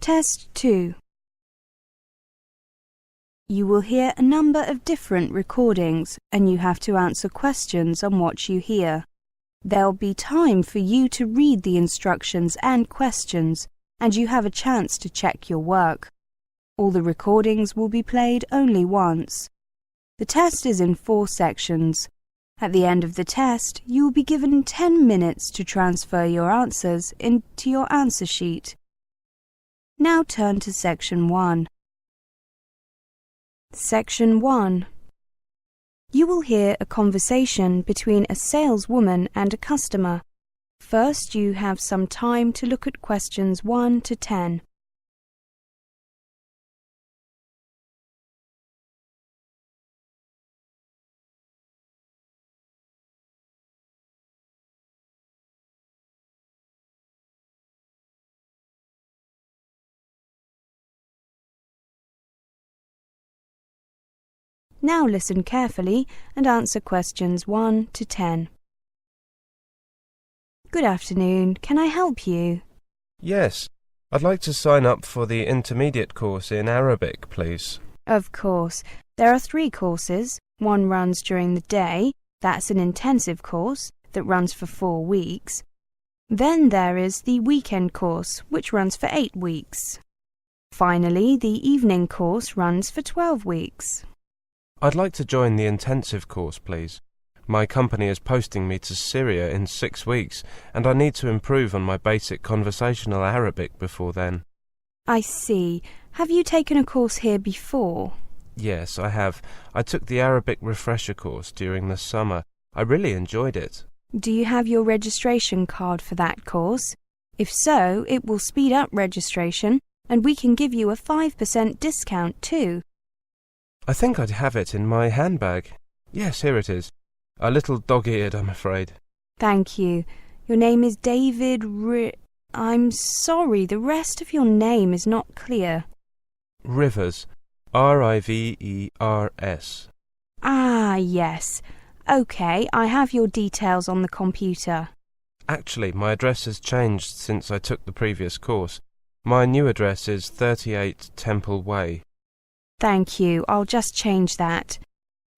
Test 2. You will hear a number of different recordings and you have to answer questions on what you hear. There'll be time for you to read the instructions and questions, and you have a chance to check your work. All the recordings will be played only once. The test is in 4 sections. At the end of the test, you will be given 10 minutes to transfer your answers into your answer sheet. Now turn to Section 1. Section 1. You will hear a conversation between a saleswoman and a customer. First, you have some time to look at questions 1 to 10. Now listen carefully and answer questions 1 to 10. Good afternoon. Can I help you? Yes. I'd like to sign up for the intermediate course in Arabic, please. Of course. There are 3 courses. One runs during the day. That's an intensive course that runs for 4 weeks. Then there is the weekend course, which runs for 8 weeks. Finally, the evening course runs for 12 weeks. I'd like to join the intensive course, please. My company is posting me to Syria in 6 weeks, and I need to improve on my basic conversational Arabic before then. I see. Have you taken a course here before? Yes, I have. I took the Arabic refresher course during the summer. I really enjoyed it. Do you have your registration card for that course? If so, it will speed up registration, and we can give you a 5% discount too. I think I'd have it in my handbag. Yes, here it is. A little dog-eared, I'm afraid. Thank you. Your name is David I'm sorry, the rest of your name is not clear. Rivers. Rivers. Ah, yes. OK, I have your details on the computer. Actually, my address has changed since I took the previous course. My new address is 38 Temple Way. Thank you. I'll just change that.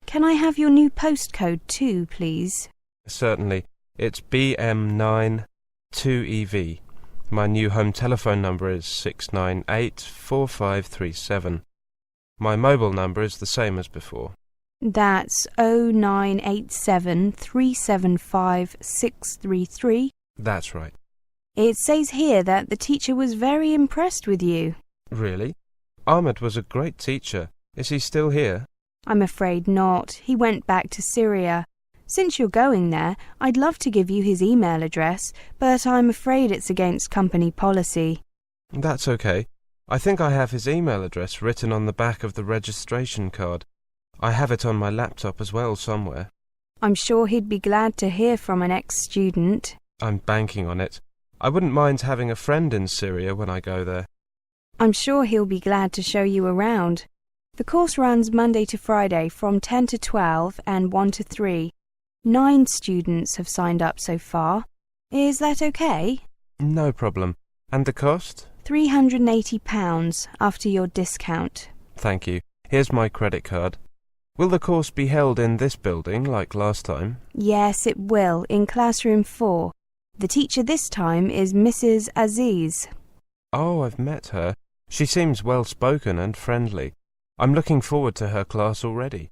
Can I have your new postcode too, please? Certainly. It's BM9 2EV. My new home telephone number is 698-4537. My mobile number is the same as before. That's 0987 375 633. That's right. It says here that the teacher was very impressed with you. Really? Ahmed was a great teacher. Is he still here? I'm afraid not. He went back to Syria. Since you're going there, I'd love to give you his email address, but I'm afraid it's against company policy. That's okay. I think I have his email address written on the back of the registration card. I have it on my laptop as well somewhere. I'm sure he'd be glad to hear from an ex-student. I'm banking on it. I wouldn't mind having a friend in Syria when I go there. I'm sure he'll be glad to show you around. The course runs Monday to Friday from 10 to 12 and 1 to 3. 9 students have signed up so far. Is that okay? No problem. And the cost? £380 after your discount. Thank you. Here's my credit card. Will the course be held in this building like last time? Yes, it will, in classroom 4. The teacher this time is Mrs. Aziz. Oh, I've met her. She seems well-spoken and friendly. I'm looking forward to her class already.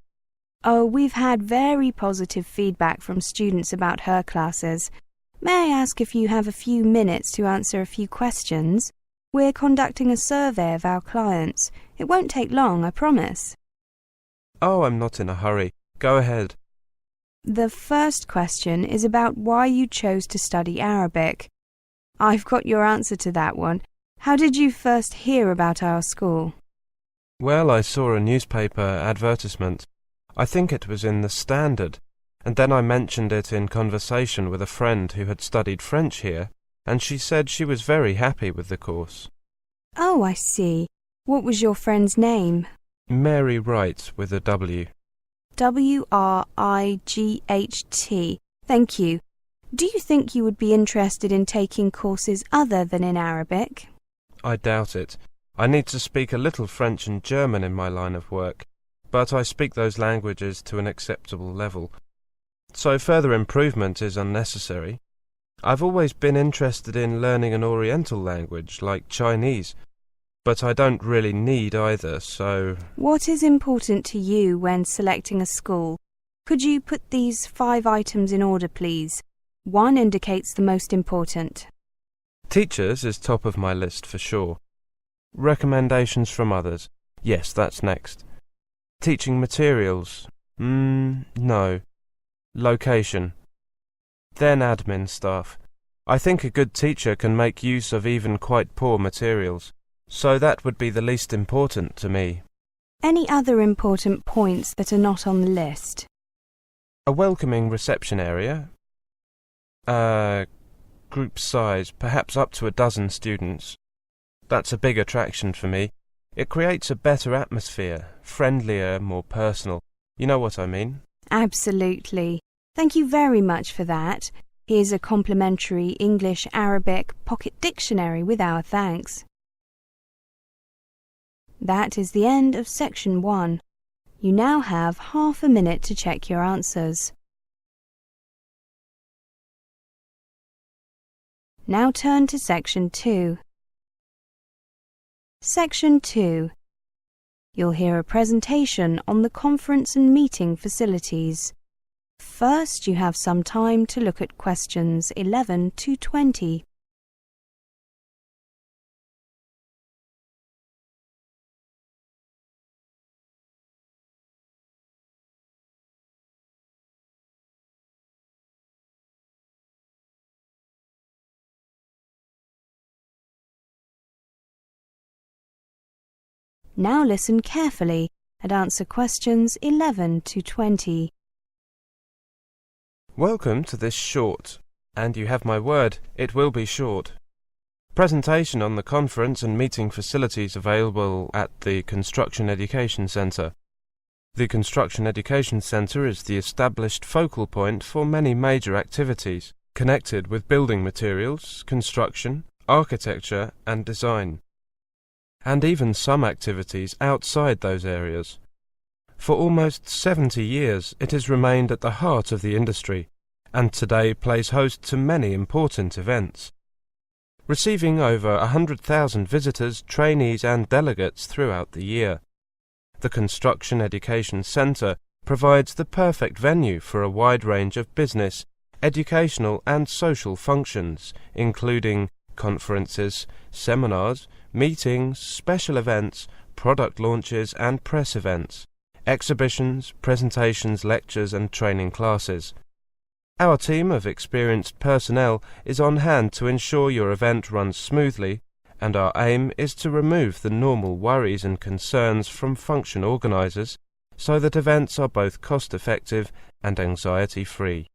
Oh, we've had very positive feedback from students about her classes. May I ask if you have a few minutes to answer a few questions? We're conducting a survey of our clients. It won't take long, I promise. Oh, I'm not in a hurry. Go ahead. The first question is about why you chose to study Arabic. I've got your answer to that one. How did you first hear about our school? Well, I saw a newspaper advertisement. I think it was in the Standard, and then I mentioned it in conversation with a friend who had studied French here, and she said she was very happy with the course. Oh, I see. What was your friend's name? Mary Wright with a W. Wright. Thank you. Do you think you would be interested in taking courses other than in Arabic? I doubt it. I need to speak a little French and German in my line of work, but I speak those languages to an acceptable level, so further improvement is unnecessary. I've always been interested in learning an Oriental language, like Chinese, but I don't really need either, so... What is important to you when selecting a school? Could you put these 5 items in order, please? 1 indicates the most important. Teachers is top of my list for sure. Recommendations from others. Yes, that's next. Teaching materials. No. Location. Then admin staff. I think a good teacher can make use of even quite poor materials, so that would be the least important to me. Any other important points that are not on the list? A welcoming reception area. Group size, perhaps up to 12 students. That's a big attraction for me. It creates a better atmosphere, friendlier, more personal. You know what I mean? Absolutely. Thank you very much for that. Here's a complimentary English-Arabic pocket dictionary with our thanks. That is the end of section 1. You now have half a minute to check your answers. Now turn to section 2. Section 2. You'll hear a presentation on the conference and meeting facilities. First, you have some time to look at questions 11 to 20. Now listen carefully and answer questions 11 to 20. Welcome to this short, and you have my word, it will be short, presentation on the conference and meeting facilities available at the Construction Education Centre. The Construction Education Centre is the established focal point for many major activities connected with building materials, construction, architecture and design, and even some activities outside those areas. For almost 70 years it has remained at the heart of the industry, and today plays host to many important events, receiving over 100,000 visitors, trainees and delegates throughout the year. The Construction Education Centre provides the perfect venue for a wide range of business, educational and social functions, including conferences, seminars, meetings, special events, product launches and press events, exhibitions, presentations, lectures and training classes. Our team of experienced personnel is on hand to ensure your event runs smoothly, and our aim is to remove the normal worries and concerns from function organisers so that events are both cost-effective and anxiety-free.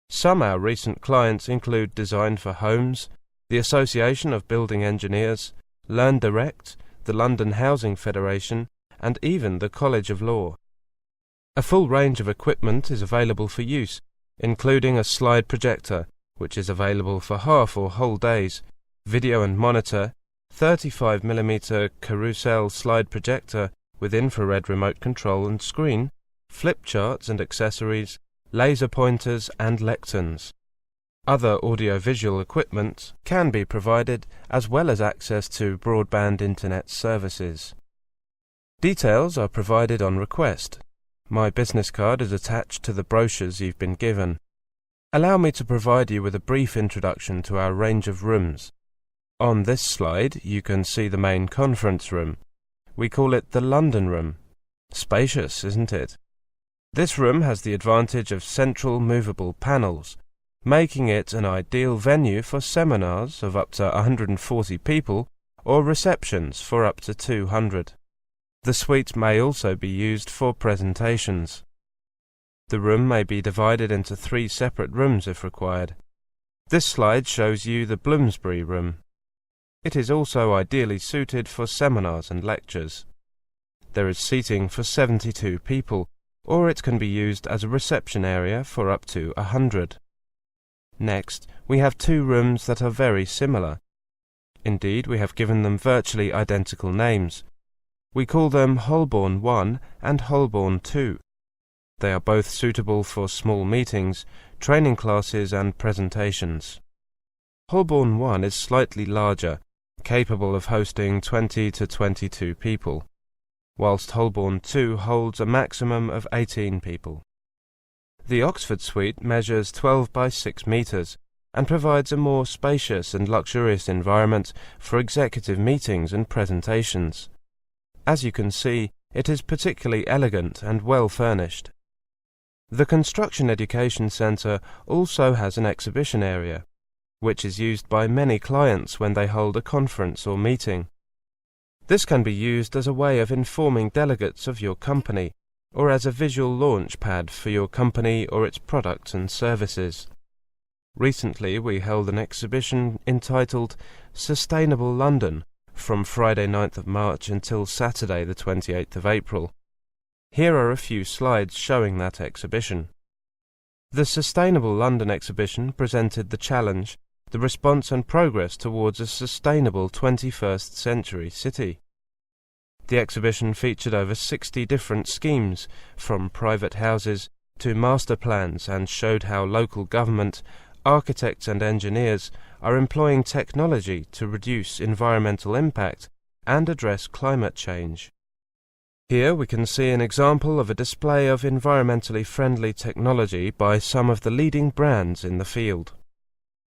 Some of our recent clients include Design for Homes, the Association of Building Engineers, Learn Direct, the London Housing Federation, and even the College of Law. A full range of equipment is available for use, including a slide projector, which is available for half or whole days, video and monitor, 35mm carousel slide projector with infrared remote control and screen, flip charts and accessories, laser pointers and lecterns. Other audiovisual equipment can be provided, as well as access to broadband internet services. Details are provided on request. My business card is attached to the brochures you've been given. Allow me to provide you with a brief introduction to our range of rooms. On this slide you can see the main conference room. We call it the London Room. Spacious, isn't it? This room has the advantage of central movable panels, making it an ideal venue for seminars of up to 140 people or receptions for up to 200. The suite may also be used for presentations. The room may be divided into 3 separate rooms if required. This slide shows you the Bloomsbury Room. It is also ideally suited for seminars and lectures. There is seating for 72 people, or it can be used as a reception area for up to 100. Next, we have two rooms that are very similar. Indeed, we have given them virtually identical names. We call them Holborn 1 and Holborn 2. They are both suitable for small meetings, training classes and presentations. Holborn 1 is slightly larger, capable of hosting 20 to 22 people, whilst Holborn 2 holds a maximum of 18 people. The Oxford suite measures 12 by 6 metres and provides a more spacious and luxurious environment for executive meetings and presentations. As you can see, it is particularly elegant and well furnished. The Construction Education Centre also has an exhibition area, which is used by many clients when they hold a conference or meeting. This can be used as a way of informing delegates of your company, or as a visual launch pad for your company or its products and services. Recently we held an exhibition entitled Sustainable London from Friday 9th of March until Saturday the 28th of April. Here are a few slides showing that exhibition. The Sustainable London exhibition presented the challenge, the response and progress towards a sustainable 21st century city. The exhibition featured over 60 different schemes, from private houses to master plans, and showed how local government, architects and engineers are employing technology to reduce environmental impact and address climate change. Here we can see an example of a display of environmentally friendly technology by some of the leading brands in the field.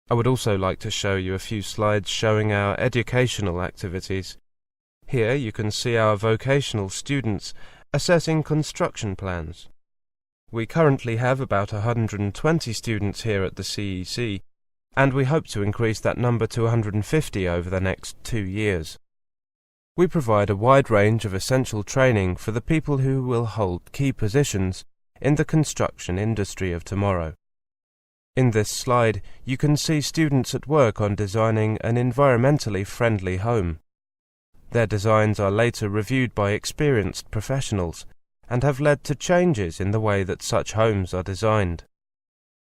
I would also like to show you a few slides showing our educational activities. Here you can see our vocational students assessing construction plans. We currently have about 120 students here at the CEC, and we hope to increase that number to 150 over the next 2 years. We provide a wide range of essential training for the people who will hold key positions in the construction industry of tomorrow. In this slide, you can see students at work on designing an environmentally friendly home. Their designs are later reviewed by experienced professionals and have led to changes in the way that such homes are designed.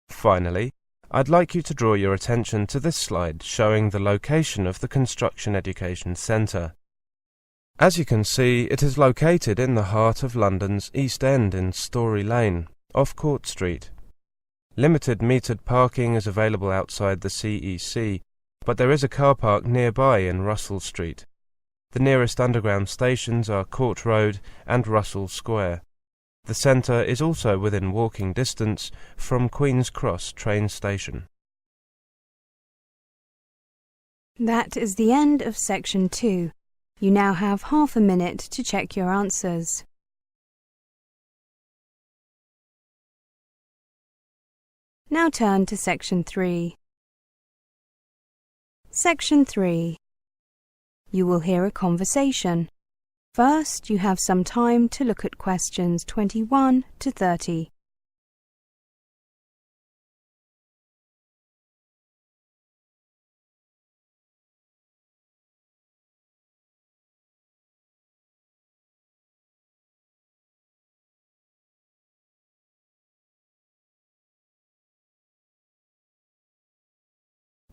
Finally, I'd like you to draw your attention to this slide showing the location of the Construction Education Centre. As you can see, it is located in the heart of London's East End in Story Lane, off Court Street. Limited metered parking is available outside the CEC, but there is a car park nearby in Russell Street. The nearest underground stations are Court Road and Russell Square. The centre is also within walking distance from Queen's Cross train station. That is the end of section 2. You now have half a minute to check your answers. Now turn to section 3. Section 3. You will hear a conversation. First, you have some time to look at questions 21 to 30.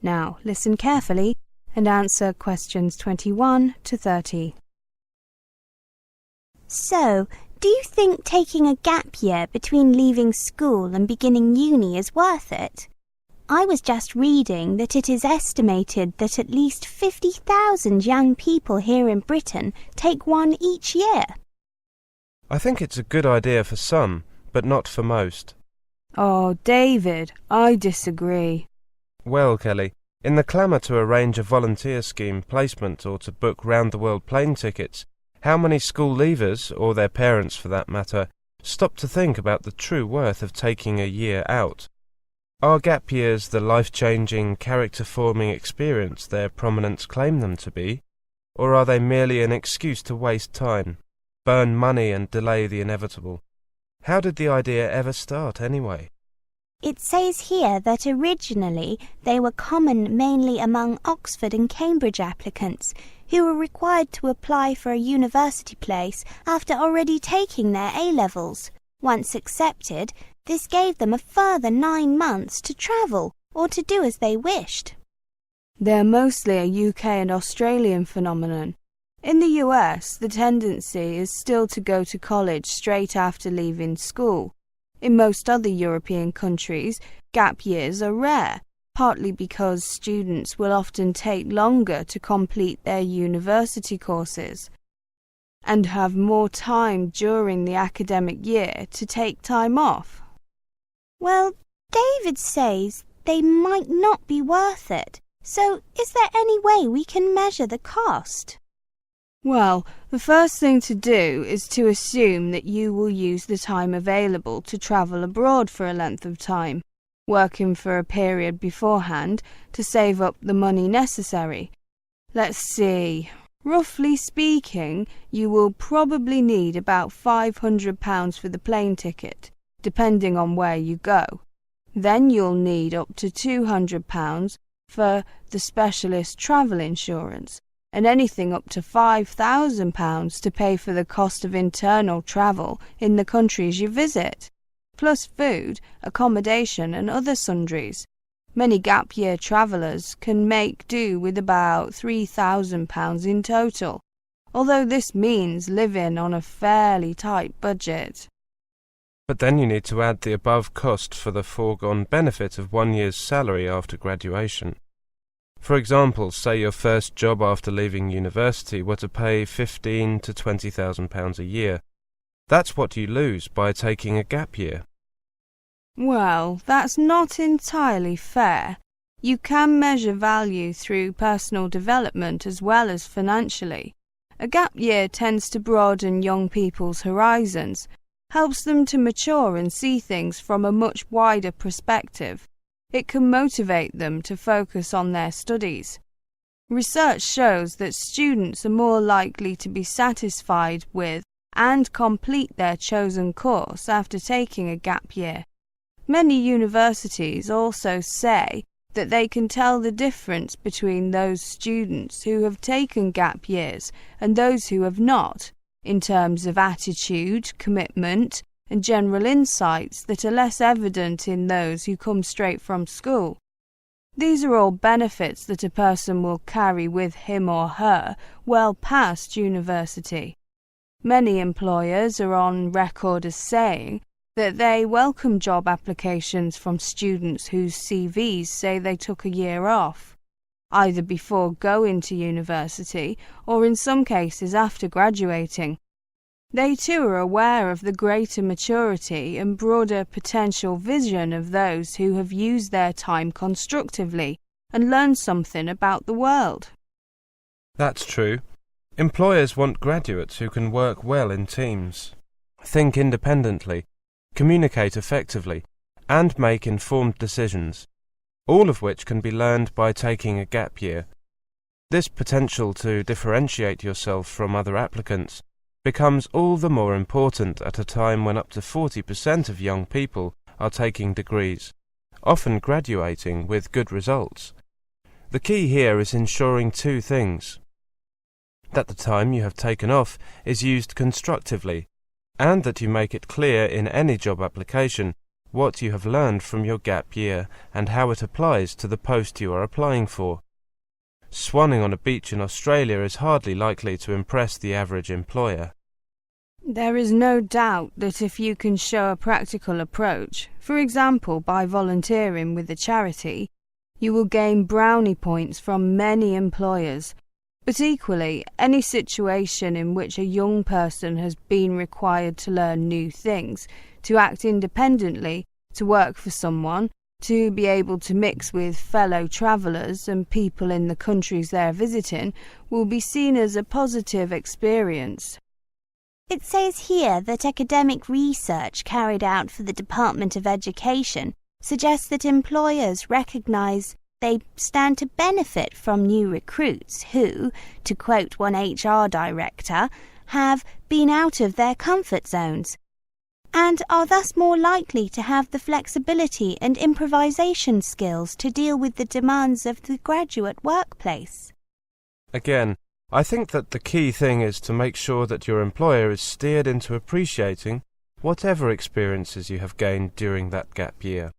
Now, listen carefully and answer questions 21 to 30. So, do you think taking a gap year between leaving school and beginning uni is worth it? I was just reading that it is estimated that at least 50,000 young people here in Britain take one each year. I think it's a good idea for some, but not for most. Oh, David, I disagree. Well, Kelly, in the clamour to arrange a volunteer scheme placement or to book round-the-world plane tickets, how many school leavers, or their parents for that matter, stop to think about the true worth of taking a year out? Are gap years the life-changing, character-forming experience their prominents claim them to be, or are they merely an excuse to waste time, burn money and delay the inevitable? How did the idea ever start anyway? It says here that originally they were common mainly among Oxford and Cambridge applicants who were required to apply for a university place after already taking their A-levels. Once accepted, this gave them a further 9 months to travel or to do as they wished. They're mostly a UK and Australian phenomenon. In the US, the tendency is still to go to college straight after leaving school. In most other European countries, gap years are rare, partly because students will often take longer to complete their university courses and have more time during the academic year to take time off. Well, David says they might not be worth it. So, is there any way we can measure the cost? Well, the first thing to do is to assume that you will use the time available to travel abroad for a length of time, working for a period beforehand to save up the money necessary. Let's see. Roughly speaking, you will probably need about £500 for the plane ticket, depending on where you go. Then you'll need up to £200 for the specialist travel insurance, and anything up to £5,000 to pay for the cost of internal travel in the countries you visit, plus food, accommodation and other sundries. Many gap year travellers can make do with about £3,000 in total, although this means living on a fairly tight budget. But then you need to add the above cost for the foregone benefit of 1 year's salary after graduation. For example, say your first job after leaving university were to pay £15,000 to £20,000 a year. That's what you lose by taking a gap year. Well, that's not entirely fair. You can measure value through personal development as well as financially. A gap year tends to broaden young people's horizons, helps them to mature and see things from a much wider perspective. It can motivate them to focus on their studies. Research shows that students are more likely to be satisfied with and complete their chosen course after taking a gap year. Many universities also say that they can tell the difference between those students who have taken gap years and those who have not, in terms of attitude, commitment, and general insights that are less evident in those who come straight from school. These are all benefits that a person will carry with him or her well past university. Many employers are on record as saying that they welcome job applications from students whose CVs say they took a year off, either before going to university or in some cases after graduating. They too are aware of the greater maturity and broader potential vision of those who have used their time constructively and learned something about the world. That's true. Employers want graduates who can work well in teams, think independently, communicate effectively, and make informed decisions, all of which can be learned by taking a gap year. This potential to differentiate yourself from other applicants becomes all the more important at a time when up to 40% of young people are taking degrees, often graduating with good results. The key here is ensuring two things: that the time you have taken off is used constructively, and that you make it clear in any job application what you have learned from your gap year and how it applies to the post you are applying for. Swanning on a beach in Australia is hardly likely to impress the average employer. There is no doubt that if you can show a practical approach, for example by volunteering with a charity, you will gain brownie points from many employers. But equally, any situation in which a young person has been required to learn new things, to act independently, to work for someone, to be able to mix with fellow travellers and people in the countries they're visiting, will be seen as a positive experience. It says here that academic research carried out for the Department of Education suggests that employers recognise they stand to benefit from new recruits who, to quote one HR director, have been out of their comfort zones, and are thus more likely to have the flexibility and improvisation skills to deal with the demands of the graduate workplace. Again, I think that the key thing is to make sure that your employer is steered into appreciating whatever experiences you have gained during that gap year.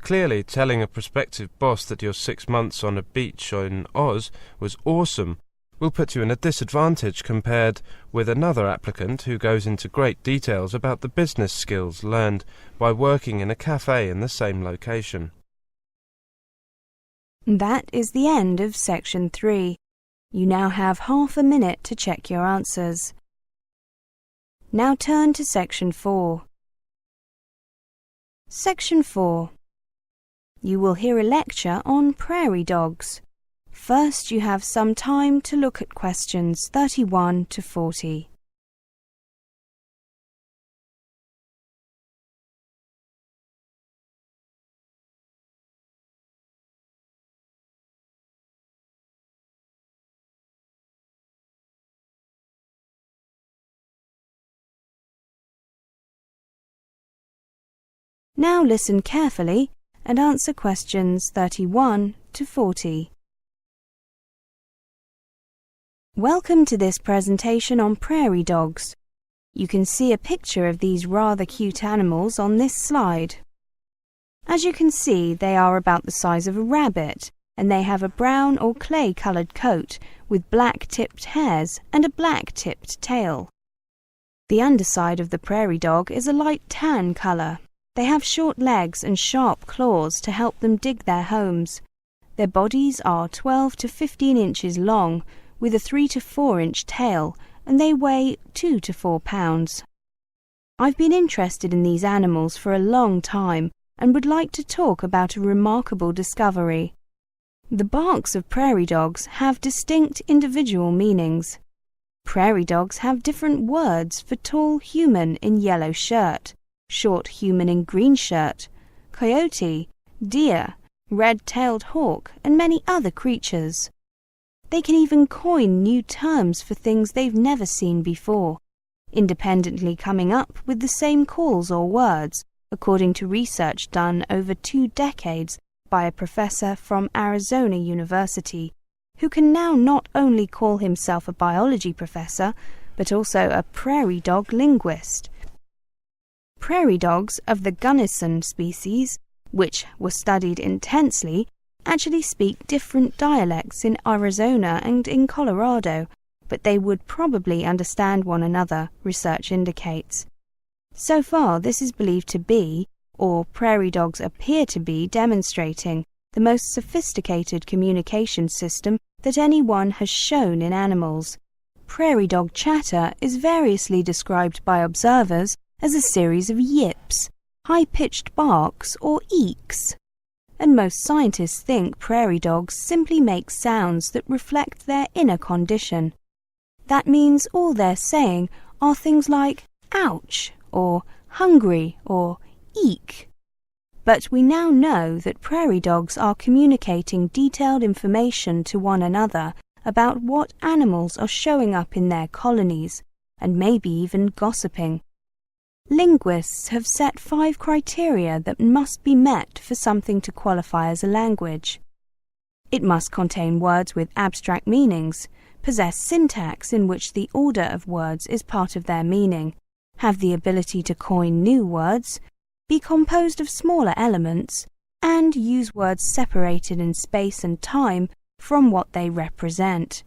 Clearly, telling a prospective boss that you're 6 months on a beach in Oz was awesome will put you in a disadvantage compared with another applicant who goes into great details about the business skills learned by working in a cafe in the same location. That is the end of section 3. You now have half a minute to check your answers. Now turn to section 4. Section 4. You will hear a lecture on prairie dogs. First, you have some time to look at questions 31 to 40. Now listen carefully and answer questions 31 to 40. Welcome to this presentation on prairie dogs. You can see a picture of these rather cute animals on this slide. As you can see, they are about the size of a rabbit, and they have a brown or clay-coloured coat with black-tipped hairs and a black-tipped tail. The underside of the prairie dog is a light tan colour. They have short legs and sharp claws to help them dig their homes. Their bodies are 12 to 15 inches long, with a 3 to 4 inch tail, and they weigh 2 to 4 pounds. I've been interested in these animals for a long time and would like to talk about a remarkable discovery. The barks of prairie dogs have distinct individual meanings. Prairie dogs have different words for tall human in yellow shirt, short human in green shirt, coyote, deer, red-tailed hawk, and many other creatures. They can even coin new terms for things they've never seen before, independently coming up with the same calls or words, according to research done over 2 decades by a professor from Arizona University, who can now not only call himself a biology professor, but also a prairie dog linguist. Prairie dogs of the Gunnison species, which were studied intensely, actually speak different dialects in Arizona and in Colorado, but they would probably understand one another, research indicates. So far, this is believed to be, or prairie dogs appear to be demonstrating, the most sophisticated communication system that anyone has shown in animals. Prairie dog chatter is variously described by observers as a series of yips, high-pitched barks, or eeks. And most scientists think prairie dogs simply make sounds that reflect their inner condition. That means all they're saying are things like ouch, or hungry, or eek. But we now know that prairie dogs are communicating detailed information to one another about what animals are showing up in their colonies, and maybe even gossiping. Linguists have set 5 criteria that must be met for something to qualify as a language. It must contain words with abstract meanings, possess syntax in which the order of words is part of their meaning, have the ability to coin new words, be composed of smaller elements, and use words separated in space and time from what they represent.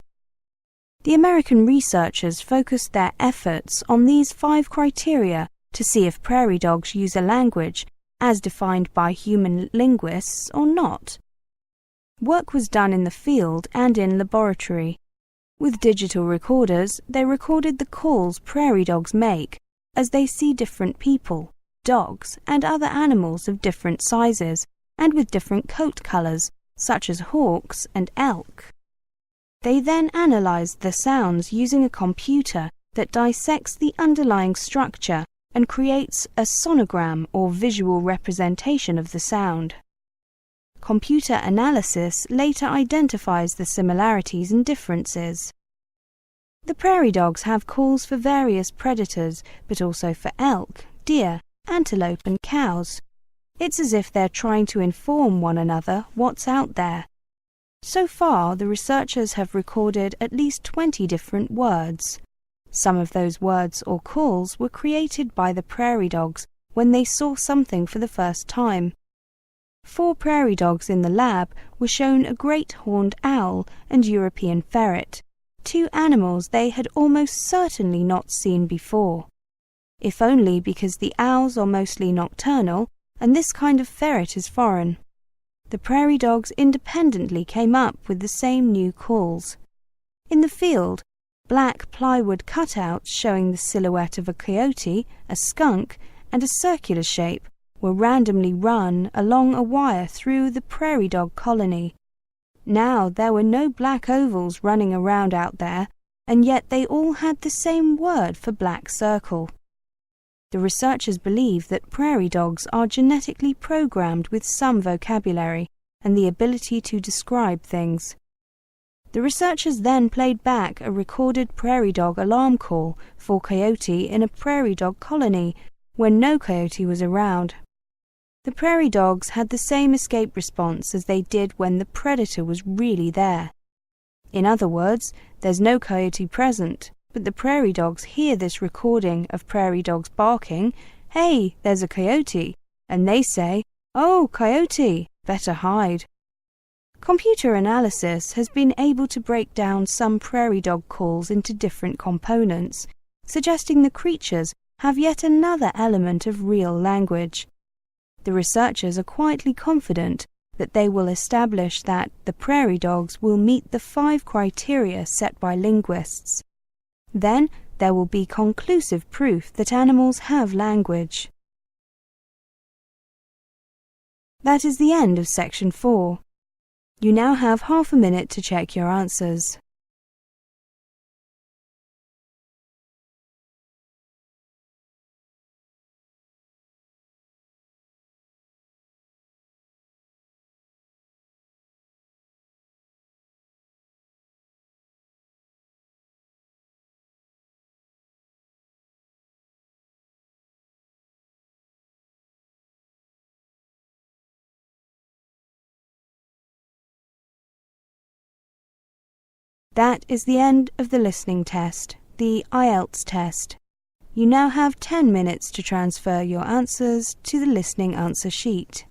The American researchers focused their efforts on these 5 criteria to see if prairie dogs use a language as defined by human linguists or not. Work was done in the field and in laboratory. With digital recorders, they recorded the calls prairie dogs make as they see different people, dogs, and other animals of different sizes and with different coat colours, such as hawks and elk. They then analysed the sounds using a computer that dissects the underlying structure and creates a sonogram or visual representation of the sound. Computer analysis later identifies the similarities and differences. The prairie dogs have calls for various predators, but also for elk, deer, antelope and cows. It's as if they're trying to inform one another what's out there. So far, the researchers have recorded at least 20 different words. Some of those words or calls were created by the prairie dogs when they saw something for the first time. 4 prairie dogs in the lab were shown a great horned owl and European ferret, 2 animals they had almost certainly not seen before, if only because the owls are mostly nocturnal and this kind of ferret is foreign. The prairie dogs independently came up with the same new calls. In the field, black plywood cutouts showing the silhouette of a coyote, a skunk, and a circular shape were randomly run along a wire through the prairie dog colony. Now there were no black ovals running around out there, and yet they all had the same word for black circle. The researchers believe that prairie dogs are genetically programmed with some vocabulary and the ability to describe things. The researchers then played back a recorded prairie dog alarm call for coyote in a prairie dog colony when no coyote was around. The prairie dogs had the same escape response as they did when the predator was really there. In other words, there's no coyote present, but the prairie dogs hear this recording of prairie dogs barking, "Hey, there's a coyote," and they say, "Oh, coyote, better hide." Computer analysis has been able to break down some prairie dog calls into different components, suggesting the creatures have yet another element of real language. The researchers are quietly confident that they will establish that the prairie dogs will meet the 5 criteria set by linguists. Then there will be conclusive proof that animals have language. That is the end of section 4. You now have half a minute to check your answers. That is the end of the listening test, the Ielts test. You now have 10 minutes to transfer your answers to the listening answer sheet.